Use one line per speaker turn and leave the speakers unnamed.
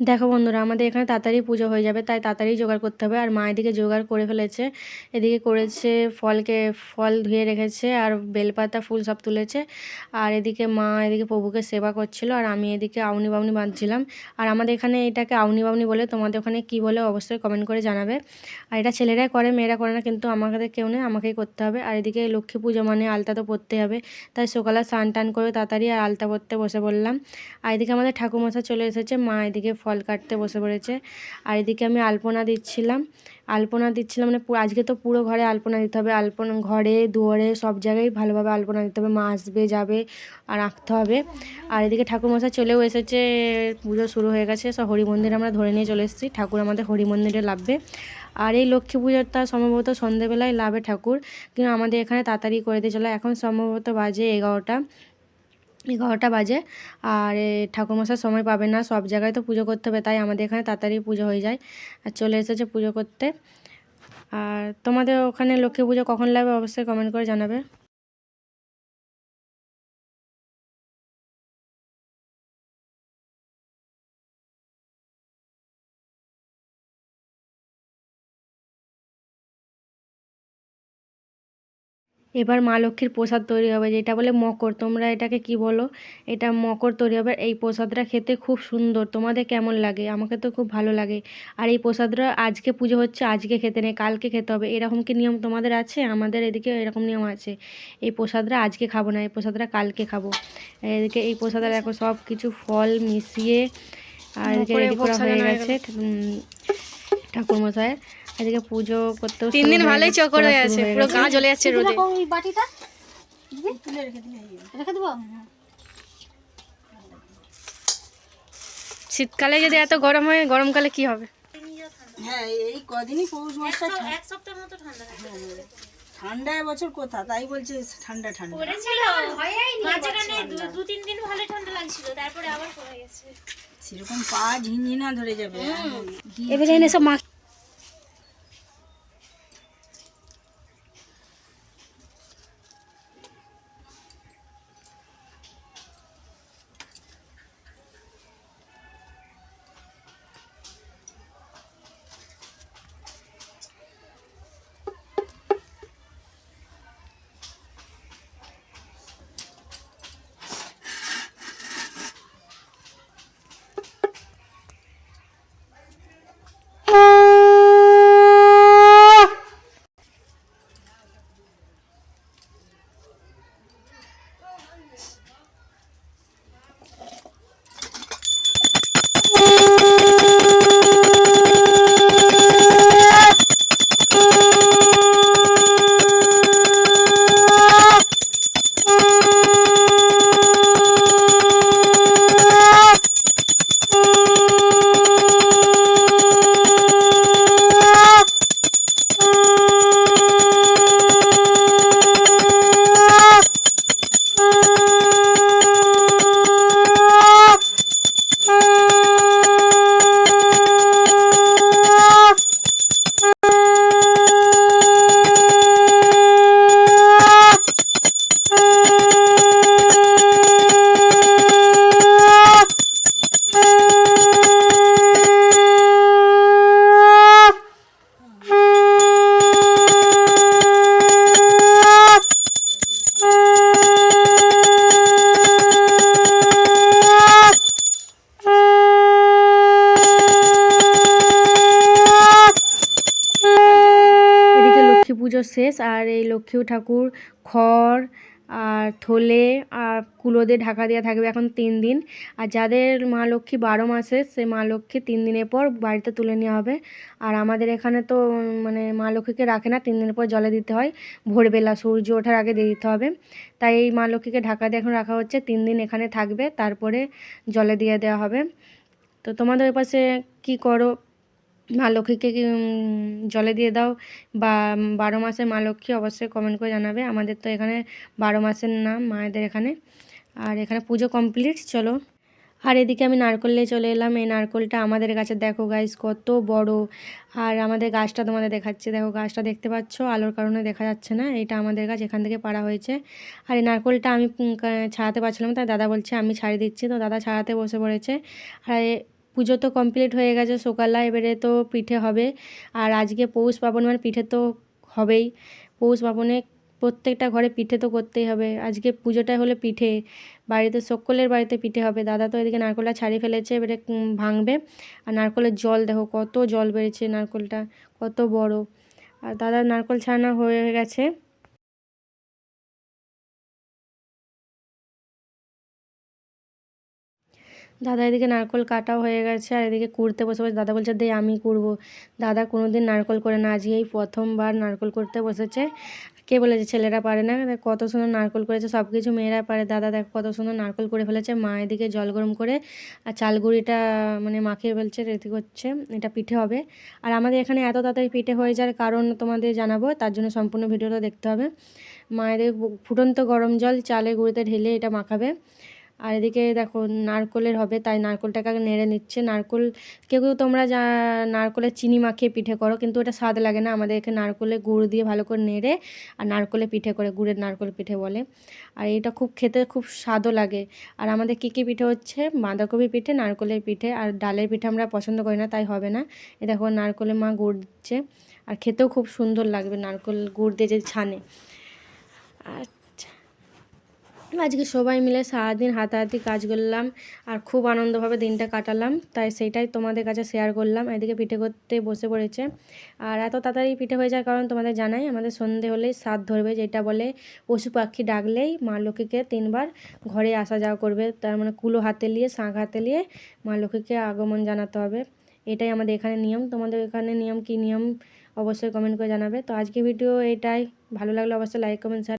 দেখো বন্ধুরা, আমাদের এখানে তাড়াতাড়ি পুজো হয়ে যাবে, তাই তাড়াতাড়ি জোগাড় করতে হবে। আর মা এদিকে জোগাড় করে ফেলেছে, এদিকে করেছে ফল ধুয়ে রেখেছে আর বেলপাতা ফুল সব তুলেছে। আর এদিকে মা এদিকে প্রভুকে সেবা করছিল আর আমি এদিকে আউনি বাউনি বাঁধছিলাম। আর আমাদের এখানে এটাকে আউনি বাউনি বলে, তোমাদের ওখানে কী বলে অবশ্যই কমেন্ট করে জানাবে। আর এটা ছেলেরাই করে, মেয়েরা করে না, কিন্তু আমাদের কেউ নেই, আমাকেই করতে হবে। আর এদিকে লক্ষ্মী পুজো মানে আলতা তো পরতে হবে, তাই সকালে স্নান টান করে তাড়াতাড়ি আর আলতা পরতে বসে পড়লাম। আর এদিকে আমাদের ঠাকুরমশাই চলে এসেছে, মা এদিকে ফল কাটতে বসে পড়েছে। আর এদিকে আমি আলপনা দিচ্ছিলাম মানে আজকে তো পুরো ঘরে আলপনা দিতে হবে। আলপনা ঘরে দুয়ারে সব জায়গায় ভালোভাবে আলপনা দিতে হবে, মা আসবে যাবে আর আঁকতে হবে। আর এদিকে ঠাকুরমশাই চলেও এসেছে, পুজো শুরু হয়ে গেছে। সব হরি মন্দির আমরা ধরে নিয়ে চলে এসেছি, ঠাকুর আমাদের হরি মন্দিরে লাভবে। আর এই লক্ষ্মী পুজোটা সম্ভবত সন্ধেবেলায় লাভে ঠাকুর, কিন্তু আমাদের এখানে তাড়াতাড়ি করে দিয়ে চলে। এখন সম্ভবত বাজে 11টা বাজে। আর ঠাকুরমশাই সময় পাবে না, সব জায়গায় তো পুজো করতে হবে, তাই আমাদের এখানে তাড়াতাড়ি পুজো হয়ে যায়। আর চলে এসেছে পুজো করতে। আর তোমাদের ওখানে লক্ষ্মী পুজো কখন লাগবে অবশ্যই কমেন্ট করে জানাবে। এবার মা লক্ষ্মীর প্রসাদ তৈরি হবে, যেটা বলে মকর, তোমরা এটাকে কি বলো? এটা মকর তৈরি হবে। এই প্রসাদটা খেতে খুব সুন্দর, তোমাদের কেমন লাগে? আমাকে তো খুব ভালো লাগে। আর এই প্রসাদটা আজকে পুজো হচ্ছে, আজকে খেতে নেই, কালকে খেতে হবে, এরকম কি নিয়ম তোমাদের আছে? আমাদের এদিকে এরকম নিয়ম আছে, এই প্রসাদটা আজকে খাবো না, এই প্রসাদটা কালকে খাবো। এদিকে এই প্রসাদে দেখো সব কিছু ফল মিশিয়ে আর এদিকে রেডি করা হয়ে গেছে ঠাকুরমশাইয়ের। এদিকে পুজো করতেও
3 দিন ভালোই চক্কর হয়ে আছে, পুরো গা জ্বলে যাচ্ছে রোদে। শীতকালে যদি এত গরম হয়, গরমকালে কি হবে?
হ্যাঁ, এই কদিনই পৌষ মাসটা এক সপ্তাহের মতো ঠান্ডা ঠান্ডা এবছর কোথা, তাই বলছে ঠান্ডা ঠান্ডা
পড়েছিল, মাঝখানে 2-3 দিন ভালো ঠান্ডা লাগছিল, তারপরে আবার পড়ে গেছে।
সেরকম পা ঝিনঝিনা ধরে যাবে।
এবারে এনে সব
পুজো শেষ। আর এই লক্ষ্মী ঠাকুর খড় আর থলে আর কুলো দিয়ে ঢাকা দেওয়া থাকবে এখন 3 দিন। আর যাদের মা লক্ষ্মী 12 মাসে, সে মা লক্ষ্মী 3 দিনের পর বাড়িতে তুলে নেওয়া হবে। আর আমাদের এখানে তো মানে মা লক্ষ্মীকে রাখে না, 3 দিনের পর জলে দিতে হয়, ভোরবেলা সূর্য ওঠার আগে দিয়ে দিতে হবে। তাই এই মা লক্ষ্মীকে ঢাকা দিয়ে এখন রাখা হচ্ছে, 3 দিন এখানে থাকবে, তারপরে জলে দিয়ে দেওয়া হবে। তো তোমাদের ওই পাশে কী করো? মা লক্ষ্মীকে কি জলে দিয়ে দাও বা 12 মাসের মা লক্ষ্মী অবশ্যই কমেন্ট করে জানাবে। আমাদের তো এখানে 12 মাসের না মায়েদের এখানে। আর এখানে পুজো কমপ্লিট, চলো। আর এদিকে আমি নারকেল নিয়ে চলে এলাম। এই নারকেলটা আমাদের গাছে, দেখো গাইস কত বড়। আর আমাদের গাছটা তোমাদের দেখাচ্ছে, দেখো গাছটা দেখতে পাচ্ছ, আলোর কারণে দেখা যাচ্ছে না, এটা আমাদের গাছ, এখান থেকে পাড়া হয়েছে। আর এই নারকেলটা আমি ছাড়াতে পারছিলাম, তাই দাদা বলছে আমি ছাড়িয়ে দিচ্ছি, তো দাদা ছাড়াতে বসে পড়েছে। আর পুজো তো কমপ্লিট হয়ে গেছে সকালে, এবারে তো পিঠে হবে। আর আজকে পৌষ পার্বণ মানে পিঠে তো হবেই। পৌষ পার্বণে প্রত্যেকটা ঘরে পিঠে তো করতেই হবে। আজকে পুজোটা হলো পিঠে, বাড়িতে সকলের বাড়িতে পিঠে হবে। দাদা তো এদিকে নারকেলটা ছাড়িয়ে ফেলেছে, এবারে ভাঙবে। আর নারকেলের জল দেখো কত জল বেড়েছে, নারকেলটা কত বড়। আর দাদার নারকেল ছাড়ানো হয়ে গেছে। দাদা এদিকে নারকেল কাটাও হয়ে গেছে আর এদিকে কুড়তে বসে বসে দাদা বলছে দে আমি কুড়বো। দাদা কোনো দিন নারকেল করে না, আজকে এই প্রথমবার নারকেল করতে বসেছে। কে বলেছে ছেলেরা পারে না? দেখ কত সুন্দর নারকেল করেছে, সব কিছু মেয়েরা পারে। দাদা দেখ কত সুন্দর নারকেল করে ফেলেছে। মা এদিকে জল গরম করে আর চালগুড়িটা মানে মাখিয়ে ফেলছে, রেডি করছে, এটা পিঠে হবে। আর আমাদের এখানে এত তাড়াতাড়ি পিঠে হয়ে যাওয়ার কারণ তোমাদের জানাবো, তার জন্য সম্পূর্ণ ভিডিওটা দেখতে হবে। মা এদিকে ফুটন্ত গরম জল চালের গুঁড়িতে ঢেলে এটা মাখাবে। আর এদিকে দেখো নারকেলের হবে, তাই নারকেলটাকে আগে নেড়ে নিচ্ছে। নারকেল কেউ কেউ তোমরা যা নারকেলের চিনি মাখিয়ে পিঠে করো, কিন্তু ওটা স্বাদ লাগে না। আমাদের এখানে নারকেলের গুড় দিয়ে ভালো করে নেড়ে আর নারকেলের পিঠে করে, গুড়ের নারকেল পিঠে বলে। আর এটা খুব খেতে খুব স্বাদও লাগে। আর আমাদের কী কী পিঠে হচ্ছে, বাঁধাকপি পিঠে, নারকেলের পিঠে আর ডালের পিঠে আমরা পছন্দ করি না, তাই হবে না। এ দেখো নারকেলের মা গুড় দিচ্ছে, আর খেতেও খুব সুন্দর লাগবে নারকেল গুড় দিয়ে যে ছানে। আজকে সবাই মিলে সারাদিন হাতাহাতি কাজ করলাম আর খুব আনন্দভাবে দিনটা কাটালাম, তাই সেইটাই তোমাদের কাছে শেয়ার করলাম। এদিকে পিঠে করতে বসে পড়েছে। আর এত তাড়াতাড়ি পিঠে হয়ে যাওয়ার কারণ তোমাদের জানাই, আমাদের সন্ধে হলেই সাধ ধরবে, যেটা বলে পশু পাখি ডাকলেই মা লক্ষ্মীকে 3বার ঘরে আসা যাওয়া করবে। তার মানে কুলো হাতে নিয়ে শাঁখ হাতে নিয়ে মা লক্ষ্মীকে আগমন জানাতে হবে। এটাই আমাদের এখানে নিয়ম। তোমাদের এখানে নিয়ম কি নিয়ম অবশ্যই কমেন্ট করে জানাবে। তো আজকে ভিডিও এটাই, ভালো লাগলে অবশ্যই লাইক কমেন্ট শেয়ার।